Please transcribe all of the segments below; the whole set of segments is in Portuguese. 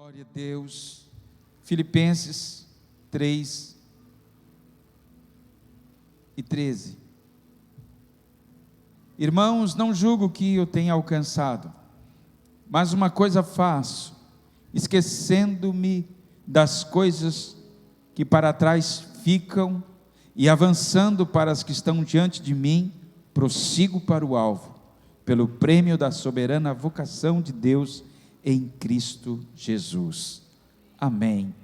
Glória a Deus. Filipenses 3:13. Irmãos, não julgo que eu tenha alcançado, mas uma coisa faço, esquecendo-me das coisas que para trás ficam e avançando para as que estão diante de mim, prossigo para o alvo, pelo prêmio da soberana vocação de Deus em Cristo Jesus. Amém.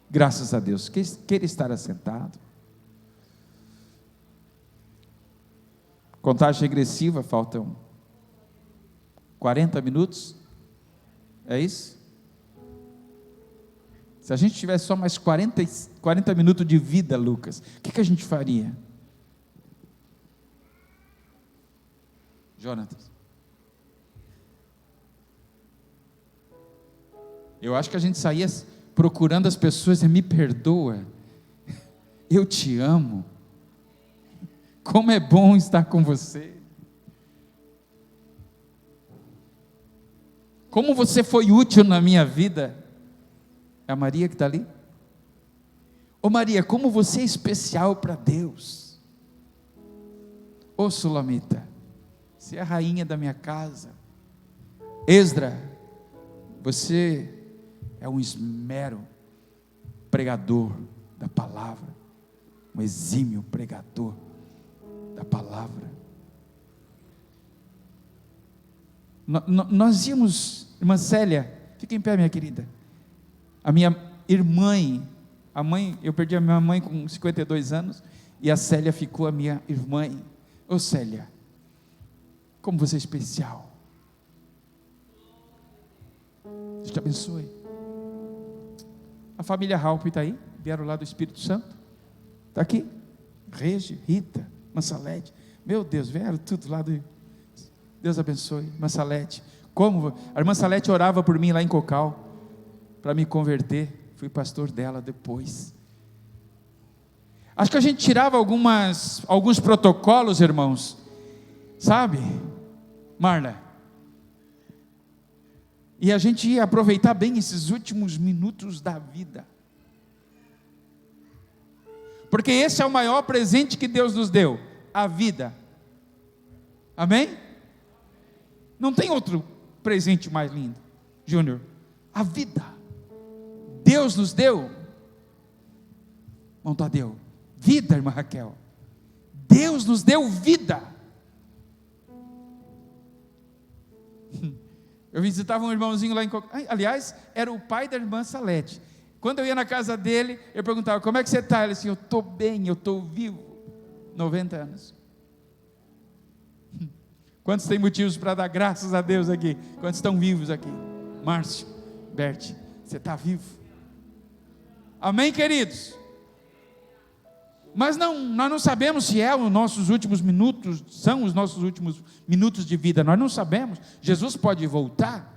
Graças a Deus. Queira estar assentado. Contagem regressiva, faltam 40 minutos. É isso? Se a gente tivesse só mais 40 minutos de vida, Lucas, o que a gente faria? Jonatas. Eu acho que a gente saía procurando as pessoas, me perdoa, eu te amo, como é bom estar com você, como você foi útil na minha vida. É a Maria que está ali? Ô Maria, como você é especial para Deus. Ô Sulamita, você é a rainha da minha casa. Esdra, você é um esmero pregador da palavra, um exímio pregador da palavra. Nós íamos, irmã Célia, fica em pé, minha querida. A minha irmã, eu perdi a minha mãe com 52 anos, e a Célia ficou a minha irmã. Ô Célia, como você é especial. Deus te abençoe. A família Halp está aí, vieram lá do Espírito Santo, está aqui, Regi, Rita, Mansalete, meu Deus, vieram tudo lá do, Deus abençoe, Mansalete, a irmã Salete orava por mim lá em Cocal, para me converter, fui pastor dela depois. Acho que a gente tirava alguns protocolos, irmãos, sabe, Marla? E a gente ia aproveitar bem esses últimos minutos da vida, porque esse é o maior presente que Deus nos deu, a vida. Amém? Não tem outro presente mais lindo, Júnior, a vida. Deus nos deu, irmão Tadeu, vida, irmã Raquel, Deus nos deu vida. Eu visitava um irmãozinho lá em aliás, era o pai da irmã Salete. Quando eu ia na casa dele, eu perguntava, como é que você está? Ele disse, eu estou bem, eu estou vivo. 90 anos. Quantos têm motivos para dar graças a Deus aqui? Quantos estão vivos aqui? Márcio, Bert, você está vivo? Amém, queridos? Mas nós não sabemos se os nossos últimos minutos, são os nossos últimos minutos de vida, nós não sabemos. Jesus pode voltar,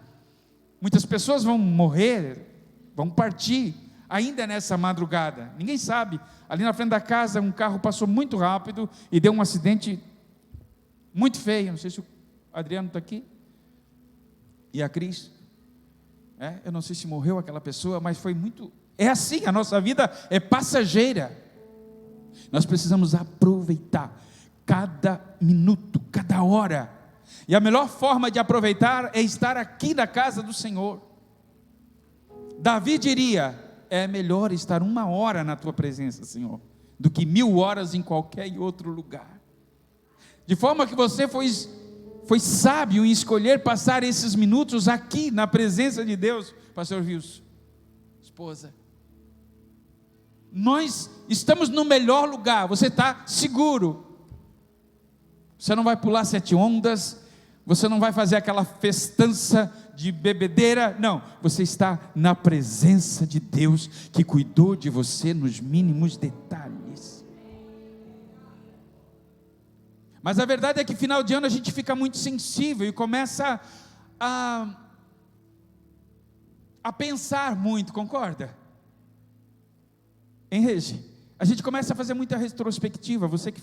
muitas pessoas vão morrer, vão partir, ainda nessa madrugada, ninguém sabe. Ali na frente da casa, um carro passou muito rápido, e deu um acidente muito feio, não sei se o Adriano está aqui, e a Cris, eu não sei se morreu aquela pessoa, mas foi muito, é assim, a nossa vida é passageira. Nós precisamos aproveitar cada minuto, cada hora, e a melhor forma de aproveitar é estar aqui na casa do Senhor. Davi diria, é melhor estar 1 hora na tua presença, Senhor, do que 1000 horas em qualquer outro lugar. De forma que você foi sábio em escolher passar esses minutos aqui na presença de Deus. Pastor Wilson, esposa, nós estamos no melhor lugar, você está seguro, você não vai pular 7 ondas, você não vai fazer aquela festança de bebedeira, não, você está na presença de Deus, que cuidou de você nos mínimos detalhes. Mas a verdade é que final de ano a gente fica muito sensível, e começa a pensar muito, concorda? Hein, Regi? A gente começa a fazer muita retrospectiva. Você que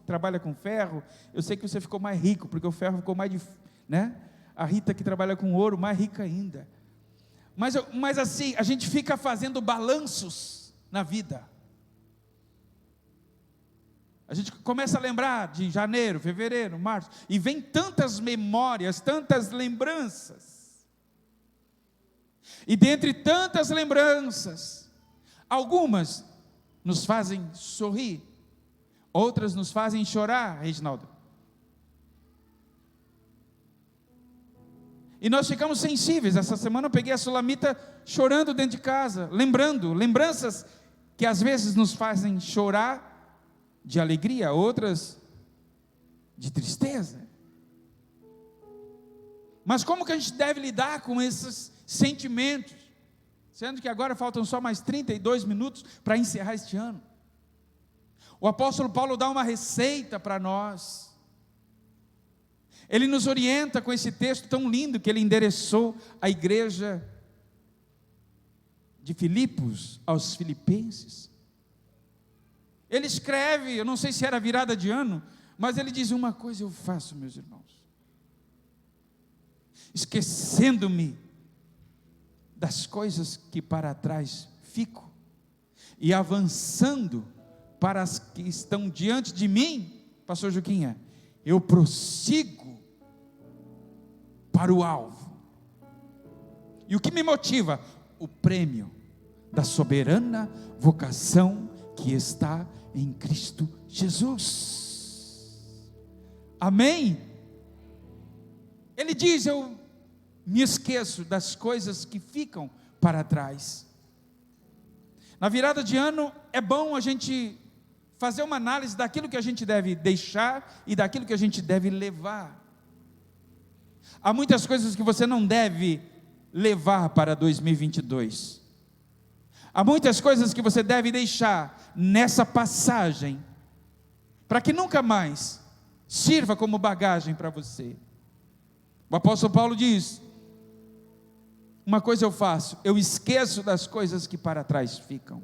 trabalha com ferro, eu sei que você ficou mais rico, porque o ferro ficou mais, né? A Rita que trabalha com ouro, mais rica ainda. Mas assim, a gente fica fazendo balanços na vida. A gente começa a lembrar de janeiro, fevereiro, março, e vem tantas memórias, tantas lembranças. E dentre tantas lembranças, algumas nos fazem sorrir, outras nos fazem chorar, Reginaldo. E nós ficamos sensíveis. Essa semana eu peguei a Sulamita chorando dentro de casa, lembranças que às vezes nos fazem chorar de alegria, outras de tristeza. Mas como que a gente deve lidar com esses sentimentos? Sendo que agora faltam só mais 32 minutos para encerrar este ano. O apóstolo Paulo dá uma receita para nós. Ele nos orienta com esse texto tão lindo que ele endereçou à igreja de Filipos, aos filipenses. Ele escreve, eu não sei se era virada de ano, mas ele diz: uma coisa eu faço, meus irmãos, esquecendo-me das coisas que para trás fico, e avançando para as que estão diante de mim, pastor Juquinha, eu prossigo para o alvo. E o que me motiva? O prêmio da soberana vocação que está em Cristo Jesus. Amém? Ele diz: eu me esqueço das coisas que ficam para trás. Na virada de ano é bom a gente fazer uma análise daquilo que a gente deve deixar e daquilo que a gente deve levar. Há muitas coisas que você não deve levar para 2022. Há muitas coisas que você deve deixar nessa passagem, para que nunca mais sirva como bagagem para você. O apóstolo Paulo diz: uma coisa eu faço, eu esqueço das coisas que para trás ficam.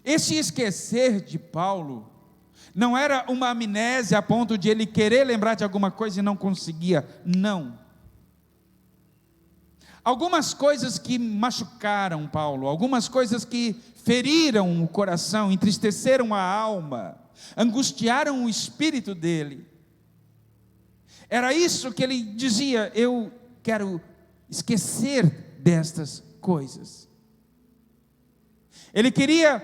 Esse esquecer de Paulo não era uma amnésia a ponto de ele querer lembrar de alguma coisa e não conseguia, não. Algumas coisas que machucaram Paulo, algumas coisas que feriram o coração, entristeceram a alma, angustiaram o espírito dele. Era isso que ele dizia: eu quero esquecer destas coisas. Ele queria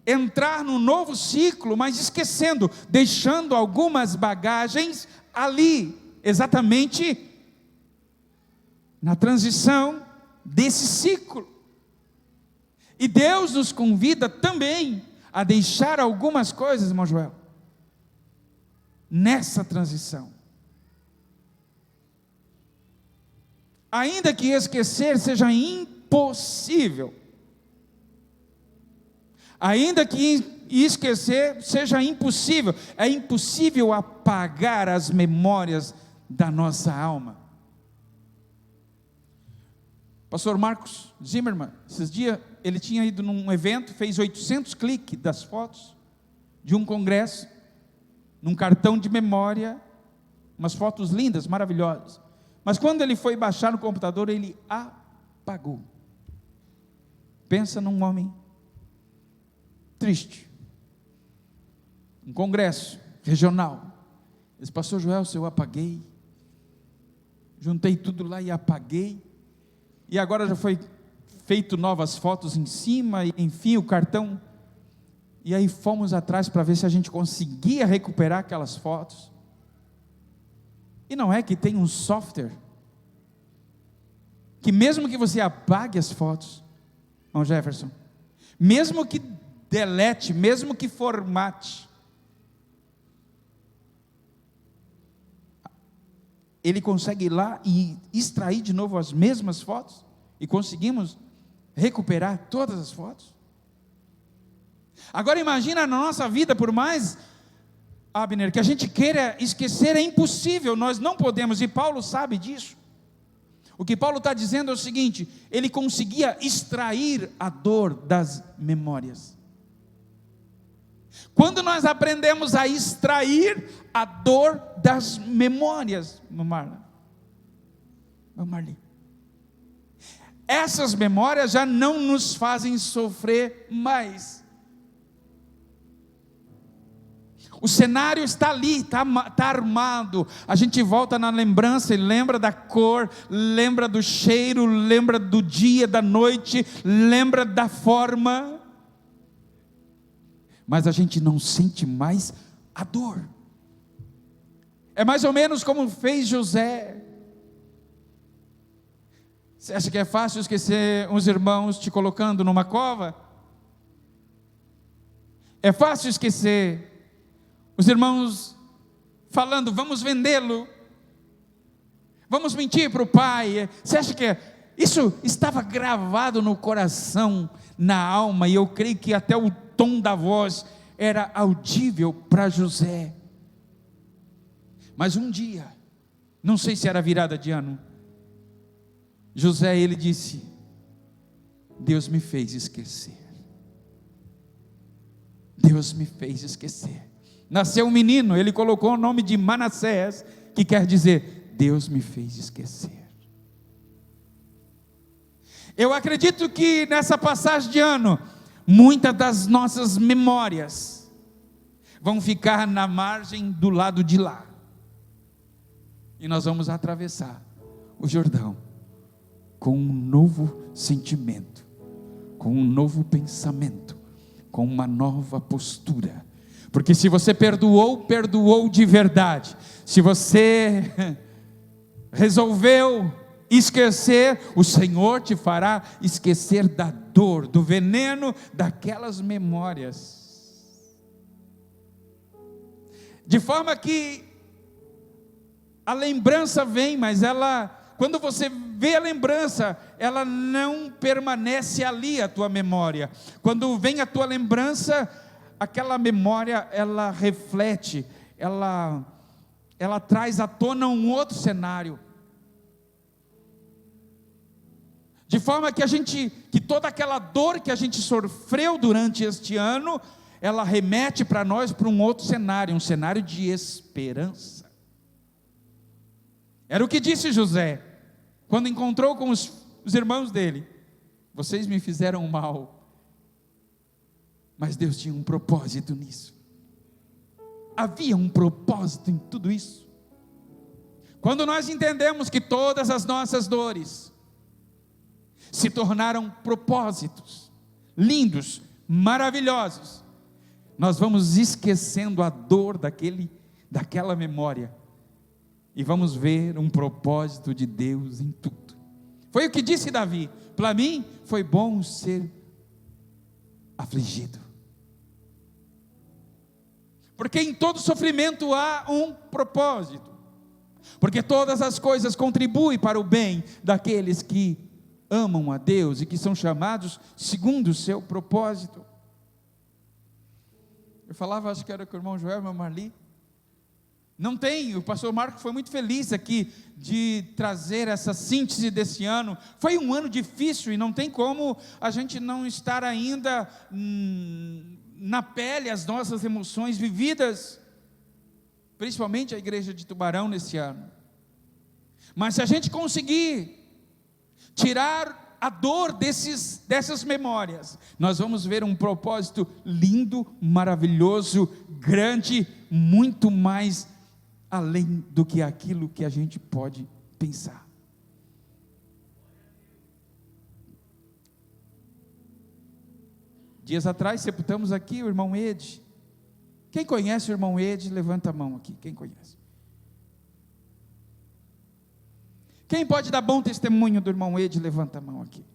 entrar num novo ciclo, mas esquecendo, deixando algumas bagagens ali, exatamente na transição desse ciclo. E Deus nos convida também a deixar algumas coisas, irmão Joel, nessa transição. Ainda que esquecer seja impossível, ainda que esquecer seja impossível, é impossível apagar as memórias da nossa alma. Pastor Marcos Zimmermann, esses dias ele tinha ido num evento, fez 800 cliques das fotos de um congresso, num cartão de memória, umas fotos lindas, maravilhosas. Mas quando ele foi baixar no computador, ele apagou. Pensa num homem triste. Um congresso regional. Ele disse: pastor Joel, eu apaguei. Juntei tudo lá e apaguei. E agora já foi feito novas fotos em cima, e enfim, o cartão. E aí fomos atrás para ver se a gente conseguia recuperar aquelas fotos. E não é que tem um software que mesmo que você apague as fotos, irmão Jefferson, mesmo que delete, mesmo que formate, ele consegue ir lá e extrair de novo as mesmas fotos, e conseguimos recuperar todas as fotos. Agora imagina na nossa vida, por mais, Abner, que a gente queira esquecer, é impossível, nós não podemos, e Paulo sabe disso. O que Paulo está dizendo é o seguinte: ele conseguia extrair a dor das memórias. Quando nós aprendemos a extrair a dor das memórias, Marla, Marli. Essas memórias já não nos fazem sofrer mais. O cenário está ali, está armado. A gente volta na lembrança e lembra da cor, lembra do cheiro, lembra do dia, da noite, lembra da forma. Mas a gente não sente mais a dor. É mais ou menos como fez José. Você acha que é fácil esquecer uns irmãos te colocando numa cova? É fácil esquecer os irmãos falando, vamos vendê-lo, vamos mentir para o pai. Você acha que isso estava gravado no coração, na alma, e eu creio que até o tom da voz era audível para José. Mas um dia, não sei se era virada de ano, José, ele disse, Deus me fez esquecer. Deus me fez esquecer. Nasceu um menino, ele colocou o nome de Manassés, que quer dizer, Deus me fez esquecer. Eu acredito que nessa passagem de ano, muitas das nossas memórias vão ficar na margem do lado de lá. E nós vamos atravessar o Jordão com um novo sentimento, com um novo pensamento, com uma nova postura. Porque se você perdoou, perdoou de verdade. Se você resolveu esquecer, o Senhor te fará esquecer da dor, do veneno daquelas memórias. De forma que a lembrança vem, mas quando você vê a lembrança, ela não permanece ali, a tua memória. Quando vem a tua lembrança, aquela memória, ela reflete, ela traz à tona um outro cenário. De forma que toda aquela dor que a gente sofreu durante este ano, ela remete para nós para um outro cenário, um cenário de esperança. Era o que disse José, quando encontrou com os irmãos dele: vocês me fizeram mal, mas Deus tinha um propósito nisso. Havia um propósito em tudo isso. Quando nós entendemos que todas as nossas dores se tornaram propósitos lindos, maravilhosos, nós vamos esquecendo a dor daquela memória e vamos ver um propósito de Deus em tudo. Foi o que disse Davi: para mim foi bom ser afligido, porque em todo sofrimento há um propósito, porque todas as coisas contribuem para o bem daqueles que amam a Deus e que são chamados segundo o seu propósito. Eu falava, acho que era com o irmão Joel, irmão Marli, não tem, o pastor Marco foi muito feliz aqui de trazer essa síntese desse ano. Foi um ano difícil e não tem como a gente não estar ainda na pele as nossas emoções vividas, principalmente a igreja de Tubarão nesse ano. Mas se a gente conseguir tirar a dor dessas memórias, nós vamos ver um propósito lindo, maravilhoso, grande, muito mais além do que aquilo que a gente pode pensar. Dias atrás sepultamos aqui o irmão Ed. Quem conhece o irmão Ed, levanta a mão aqui. Quem conhece? Quem pode dar bom testemunho do irmão Ed, levanta a mão aqui.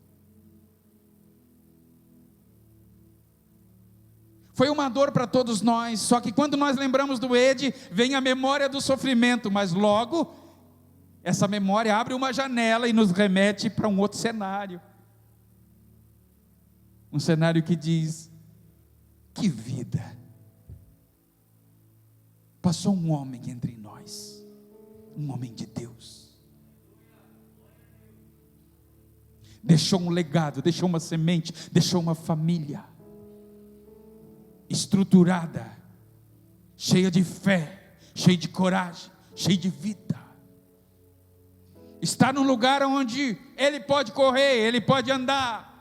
Foi uma dor para todos nós, só que quando nós lembramos do Ed, vem a memória do sofrimento, mas logo, essa memória abre uma janela e nos remete para um outro cenário. Um cenário que diz: que vida! Passou um homem entre nós, um homem de Deus. Deixou um legado, deixou uma semente, deixou uma família estruturada, cheia de fé, cheia de coragem, cheia de vida. está num lugar onde ele pode correr, ele pode andar.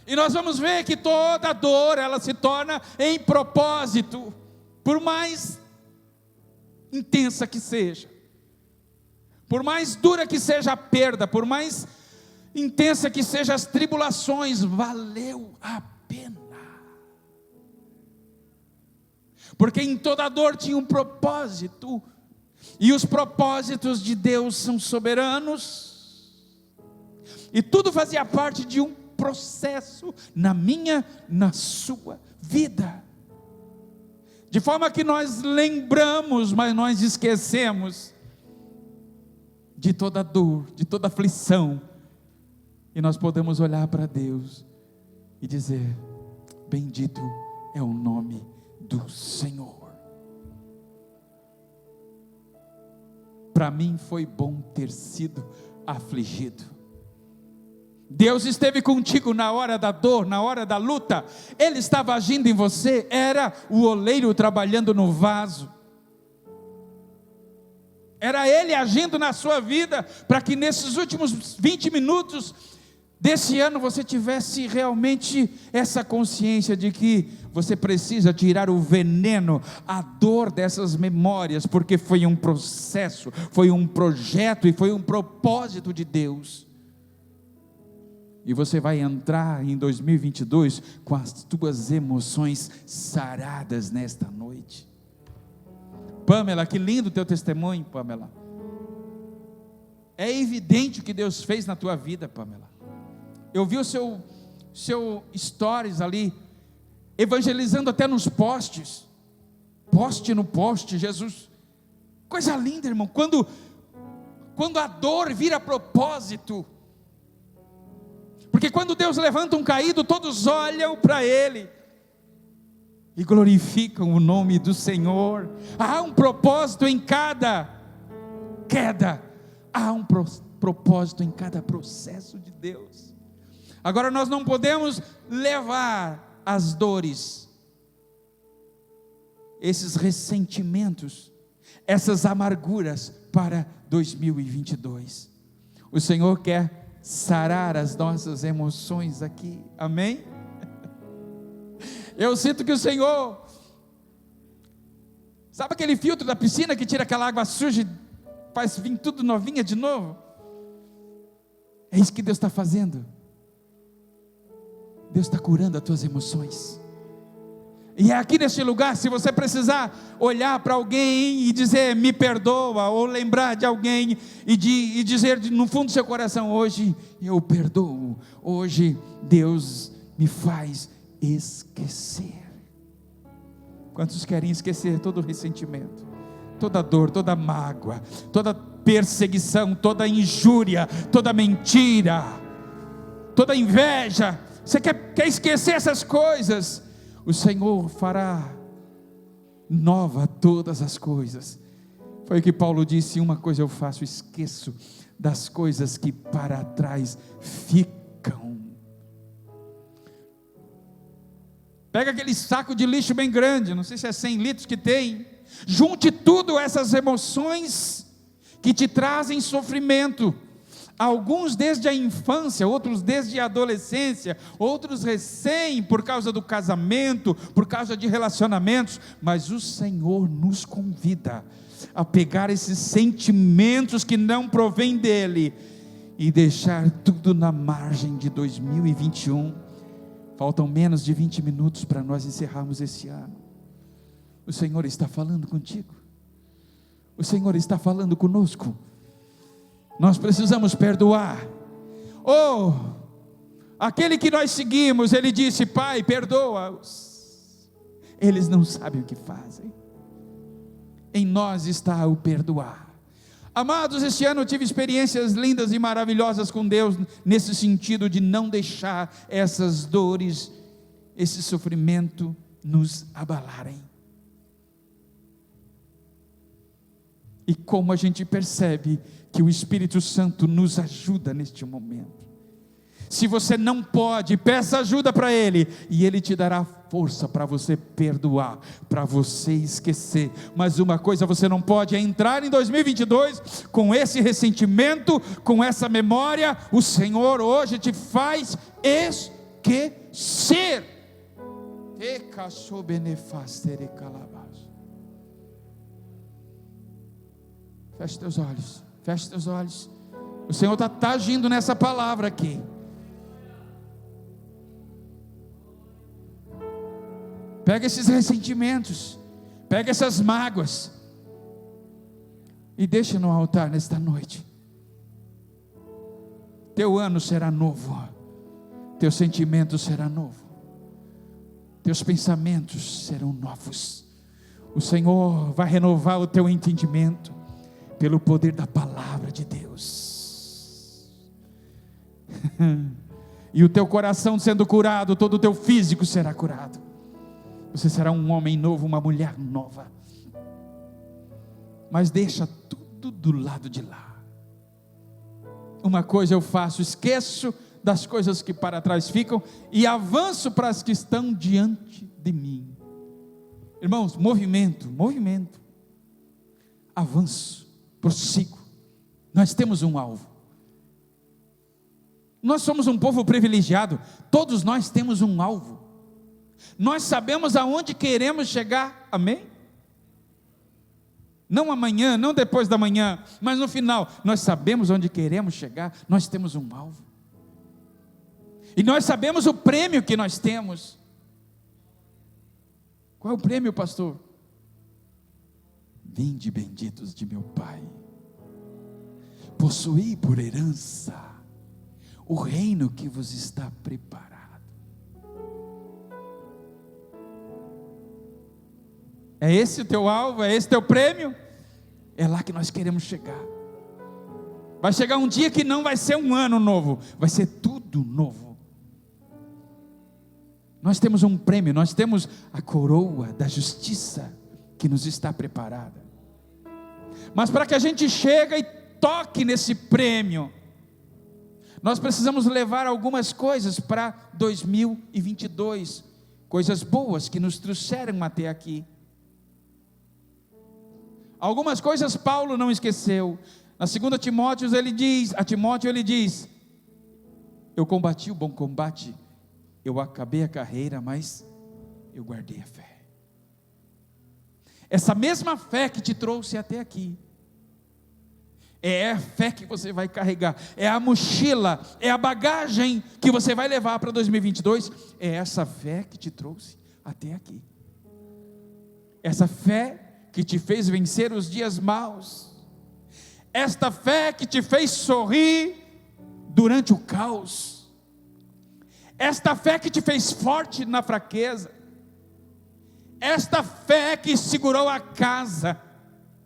E nós vamos ver que toda dor, ela se torna em propósito, por mais intensa que seja, por mais dura que seja a perda, por mais intensa que sejam as tribulações, valeu a pena. Porque em toda dor tinha um propósito, e os propósitos de Deus são soberanos, e tudo fazia parte de um processo na minha, na sua vida, de forma que nós lembramos, mas nós esquecemos de toda dor, de toda aflição, e nós podemos olhar para Deus e dizer: bendito é o nome do Senhor. Para mim foi bom ter sido afligido. Deus esteve contigo na hora da dor, na hora da luta. Ele estava agindo em você, era o oleiro trabalhando no vaso. Era Ele agindo na sua vida, para que nesses últimos 20 minutos desse ano você tivesse realmente essa consciência de que você precisa tirar o veneno, a dor dessas memórias, porque foi um processo, foi um projeto e foi um propósito de Deus. E você vai entrar em 2022 com as tuas emoções saradas nesta noite. Pamela, que lindo o teu testemunho, Pamela. É evidente o que Deus fez na tua vida, Pamela. Eu vi o seu stories ali, evangelizando até nos postes. Poste no poste, Jesus. Coisa linda, irmão. Quando a dor vira propósito. Porque quando Deus levanta um caído, todos olham para Ele e glorificam o nome do Senhor. Há um propósito em cada queda, há um propósito em cada processo de Deus. Agora nós não podemos levar as dores, esses ressentimentos, essas amarguras para 2022. O Senhor quer sarar as nossas emoções aqui, amém? Eu sinto que o Senhor, sabe aquele filtro da piscina que tira aquela água suja e faz vir tudo novinha de novo? É isso que Deus está fazendo. Deus está curando as tuas emoções. E é aqui neste lugar, se você precisar olhar para alguém e dizer me perdoa, ou lembrar de alguém e dizer no fundo do seu coração: hoje eu perdoo, hoje Deus me faz esquecer. Quantos querem esquecer todo o ressentimento, toda dor, toda mágoa, toda perseguição, toda injúria, toda mentira, toda inveja? Você quer esquecer essas coisas? O Senhor fará nova todas as coisas. Foi o que Paulo disse: uma coisa eu faço, esqueço das coisas que para trás ficam. Pega aquele saco de lixo bem grande, não sei se é 100 litros que tem, junte tudo essas emoções que te trazem sofrimento. Alguns desde a infância, outros desde a adolescência, outros recém por causa do casamento, por causa de relacionamentos, mas o Senhor nos convida a pegar esses sentimentos que não provêm dEle e deixar tudo na margem de 2021. Faltam menos de 20 minutos para nós encerrarmos esse ano. O Senhor está falando contigo, o Senhor está falando conosco. Nós precisamos perdoar. Aquele que nós seguimos, ele disse: Pai, perdoa-os, eles não sabem o que fazem. Em nós está o perdoar. Amados, este ano eu tive experiências lindas e maravilhosas com Deus, nesse sentido de não deixar essas dores, esse sofrimento nos abalarem. E como a gente percebe que o Espírito Santo nos ajuda neste momento. Se você não pode, peça ajuda para Ele, e Ele te dará força para você perdoar, para você esquecer. Mas uma coisa você não pode é entrar em 2022 com esse ressentimento, com essa memória. O Senhor hoje te faz esquecer. Feche teus olhos, feche teus olhos. O Senhor está agindo nessa palavra aqui. Pega esses ressentimentos, pega essas mágoas e deixa no altar nesta noite. Teu ano será novo, teu sentimento será novo, teus pensamentos serão novos. O Senhor vai renovar o teu entendimento pelo poder da palavra de Deus. E o teu coração sendo curado, todo o teu físico será curado. Você será um homem novo, uma mulher nova. Mas deixa tudo do lado de lá. Uma coisa eu faço: esqueço das coisas que para trás ficam e avanço para as que estão diante de mim. Irmãos, movimento, avanço, prossigo. Nós temos um alvo. Nós somos um povo privilegiado. Todos nós temos um alvo. Nós sabemos aonde queremos chegar, amém? Não amanhã, não depois da manhã, mas no final, nós sabemos onde queremos chegar. Nós temos um alvo, e nós sabemos o prêmio que nós temos. Qual é o prêmio, pastor? Vinde benditos de meu Pai, possuí por herança o reino que vos está preparado. É esse o teu alvo? É esse o teu prêmio? É lá que nós queremos chegar. Vai chegar um dia que não vai ser um ano novo, vai ser tudo novo. Nós temos um prêmio, nós temos a coroa da justiça que nos está preparada. Mas para que a gente chegue e toque nesse prêmio, nós precisamos levar algumas coisas para 2022, coisas boas que nos trouxeram até aqui. Algumas coisas Paulo não esqueceu. Na 2 Timóteo ele diz: eu combati o bom combate, eu acabei a carreira, mas eu guardei a fé. Essa mesma fé que te trouxe até aqui, é a fé que você vai carregar, é a mochila, é a bagagem que você vai levar para 2022, é essa fé que te trouxe até aqui. Essa fé que te fez vencer os dias maus, esta fé que te fez sorrir durante o caos, esta fé que te fez forte na fraqueza, esta fé que segurou a casa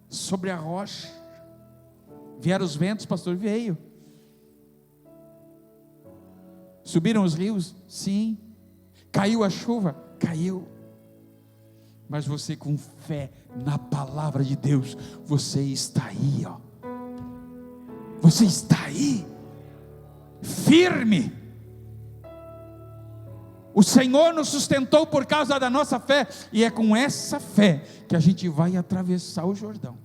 sobre a rocha. Vieram os ventos, pastor? Veio. Subiram os rios? Sim. Caiu a chuva? Caiu. Mas você, com fé na palavra de Deus, você está aí, ó. Você está aí, firme. O Senhor nos sustentou por causa da nossa fé, e é com essa fé que a gente vai atravessar o Jordão.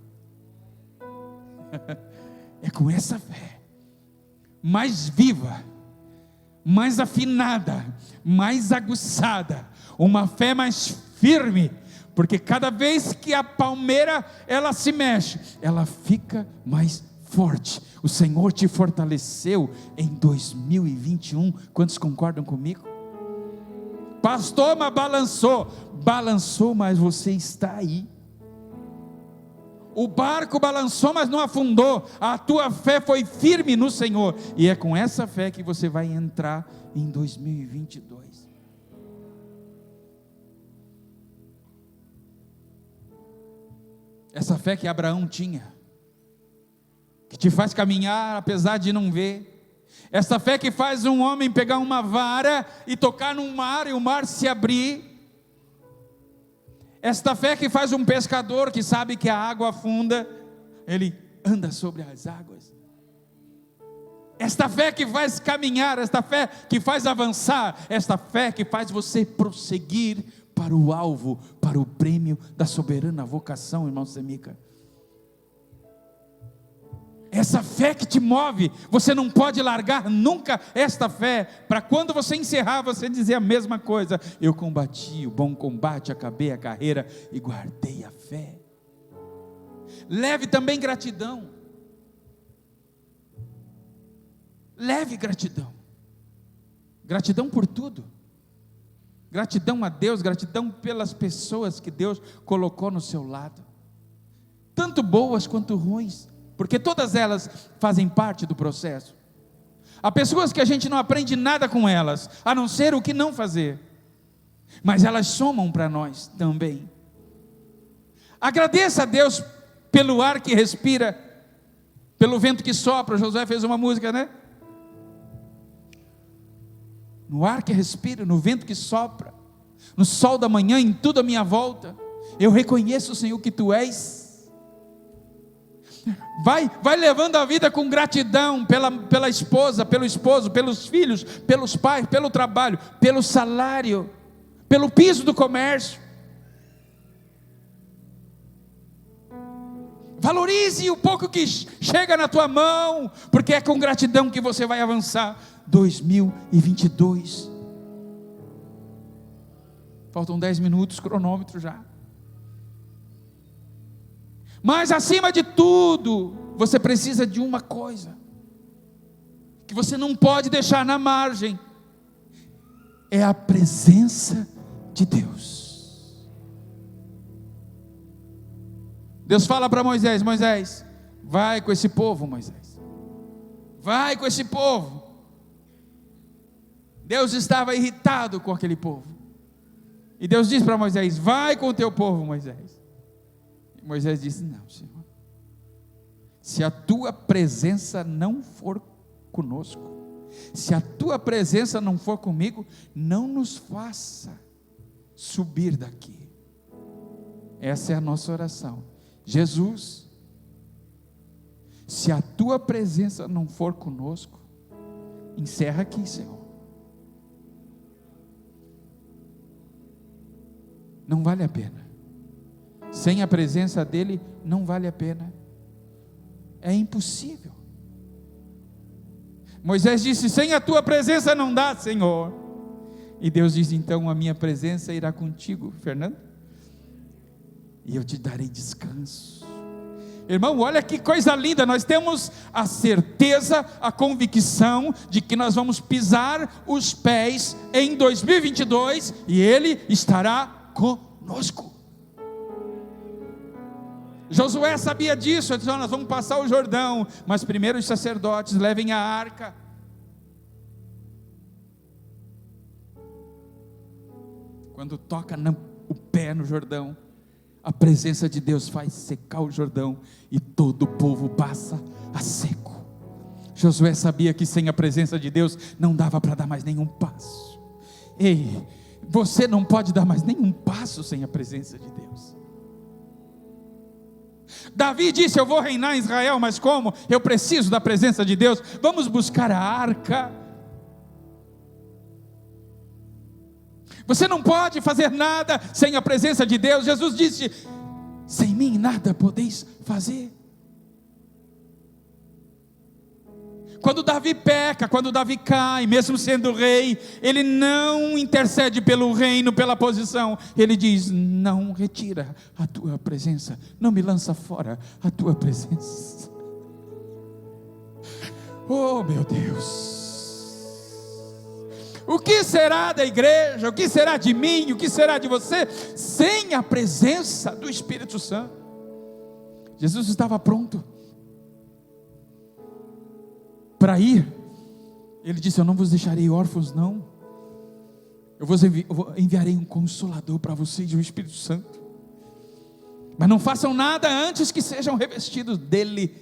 É com essa fé, mais viva, mais afinada, mais aguçada, uma fé mais firme, porque cada vez que a palmeira ela se mexe, ela fica mais forte. O Senhor te fortaleceu em 2021. Quantos concordam comigo? Pastor, mas balançou, mas você está aí. O barco balançou, mas não afundou. A tua fé foi firme no Senhor, e é com essa fé que você vai entrar em 2022. Essa fé que Abraão tinha, que te faz caminhar apesar de não ver. Essa fé que faz um homem pegar uma vara e tocar num mar e o mar se abrir. Esta fé que faz um pescador que sabe que a água afunda, ele anda sobre as águas. esta fé que faz caminhar, esta fé que faz avançar, esta fé que faz você prosseguir para o alvo, para o prêmio da soberana vocação, irmão Semica. Essa fé que te move, você não pode largar nunca esta fé, para quando você encerrar, você dizer a mesma coisa: eu combati o bom combate, acabei a carreira e guardei a fé. Leve também gratidão. Leve gratidão. Gratidão por tudo. Gratidão a Deus, gratidão pelas pessoas que Deus colocou no seu lado, tanto boas quanto ruins, porque todas elas fazem parte do processo. Há pessoas que a gente não aprende nada com elas, a não ser o que não fazer, mas elas somam para nós também. Agradeça a Deus pelo ar que respira, pelo vento que sopra. Josué fez uma música, né? No ar que respira, no vento que sopra, no sol da manhã, em tudo à minha volta, eu reconheço, Senhor, que Tu és. Vai levando a vida com gratidão pela esposa, pelo esposo, pelos filhos, pelos pais, pelo trabalho, pelo salário, pelo piso do comércio. Valorize o pouco que chega na tua mão, porque é com gratidão que você vai avançar. 2022. Faltam 10 minutos, cronômetro já. Mas acima de tudo, você precisa de uma coisa, que você não pode deixar na margem: é a presença de Deus. Deus fala para Moisés: Moisés, vai com esse povo, Moisés. Vai com esse povo. Deus estava irritado com aquele povo. E Deus disse para Moisés: vai com o teu povo, Moisés. E Moisés disse: não, Senhor, se a tua presença não for conosco, se a tua presença não for comigo, não nos faça subir daqui. Essa é a nossa oração. Jesus, se a tua presença não for conosco, encerra aqui, Senhor. Não vale a pena. Sem a presença dele, não vale a pena. É impossível. Moisés disse: sem a tua presença não dá, Senhor. E Deus diz: então a minha presença irá contigo, Fernando, e eu te darei descanso. Irmão, olha que coisa linda. Nós temos a certeza, a convicção de que nós vamos pisar os pés em 2022 e Ele estará conosco. Josué sabia disso. Ele disse: nós vamos passar o Jordão, mas primeiro os sacerdotes levem a arca. Quando toca o pé no Jordão, a presença de Deus faz secar o Jordão e todo o povo passa a seco. Josué sabia que sem a presença de Deus não dava para dar mais nenhum passo. Ei, você não pode dar mais nenhum passo sem a presença de Deus. Davi disse: eu vou reinar em Israel, mas como? Eu preciso da presença de Deus. Vamos buscar a arca. Você não pode fazer nada sem a presença de Deus. Jesus disse: sem mim nada podeis fazer. Quando Davi peca, quando Davi cai, mesmo sendo rei, ele não intercede pelo reino, pela posição. Ele diz: não retira a tua presença, não me lança fora a tua presença. Oh meu Deus, o que será da igreja, o que será de mim, o que será de você, sem a presença do Espírito Santo? Jesus estava pronto para ir. Ele disse: eu não vos deixarei órfãos, não. Eu enviarei um Consolador para vocês, o Espírito Santo. Mas não façam nada antes que sejam revestidos dele.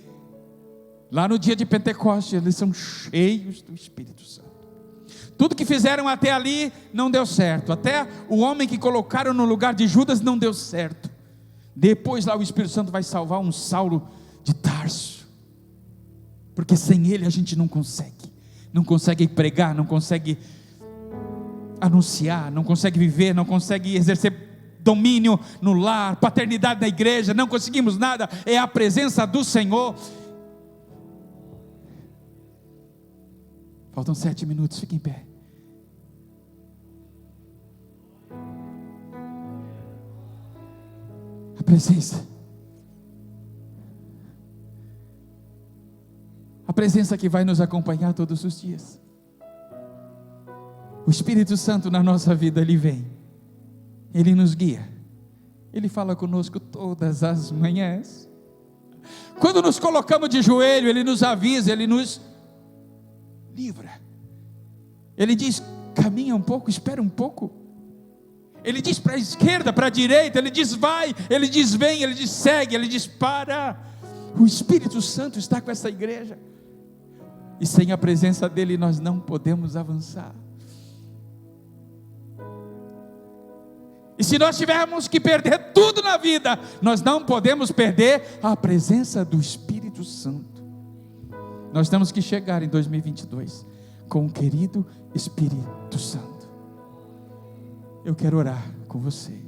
Lá no dia de Pentecostes, eles são cheios do Espírito Santo. Tudo que fizeram até ali não deu certo. Até o homem que colocaram no lugar de Judas não deu certo. Depois lá o Espírito Santo vai salvar um Saulo de Tarso. porque sem Ele a gente não consegue pregar, não consegue anunciar, não consegue viver, não consegue exercer domínio no lar, paternidade na igreja, não conseguimos nada, é a presença do Senhor. Faltam 7 minutos, fique em pé. A presença. A presença que vai nos acompanhar todos os dias. O Espírito Santo na nossa vida, Ele vem. Ele nos guia. Ele fala conosco todas as manhãs. Quando nos colocamos de joelho, Ele nos avisa, Ele nos livra. Ele diz: caminha um pouco, espera um pouco. Ele diz para a esquerda, para a direita. Ele diz: vai. Ele diz: vem. Ele diz: segue. Ele diz: para. O Espírito Santo está com essa igreja, e sem a presença dEle nós não podemos avançar. E se nós tivermos que perder tudo na vida, nós não podemos perder a presença do Espírito Santo. Nós temos que chegar em 2022 com o querido Espírito Santo. Eu quero orar com você.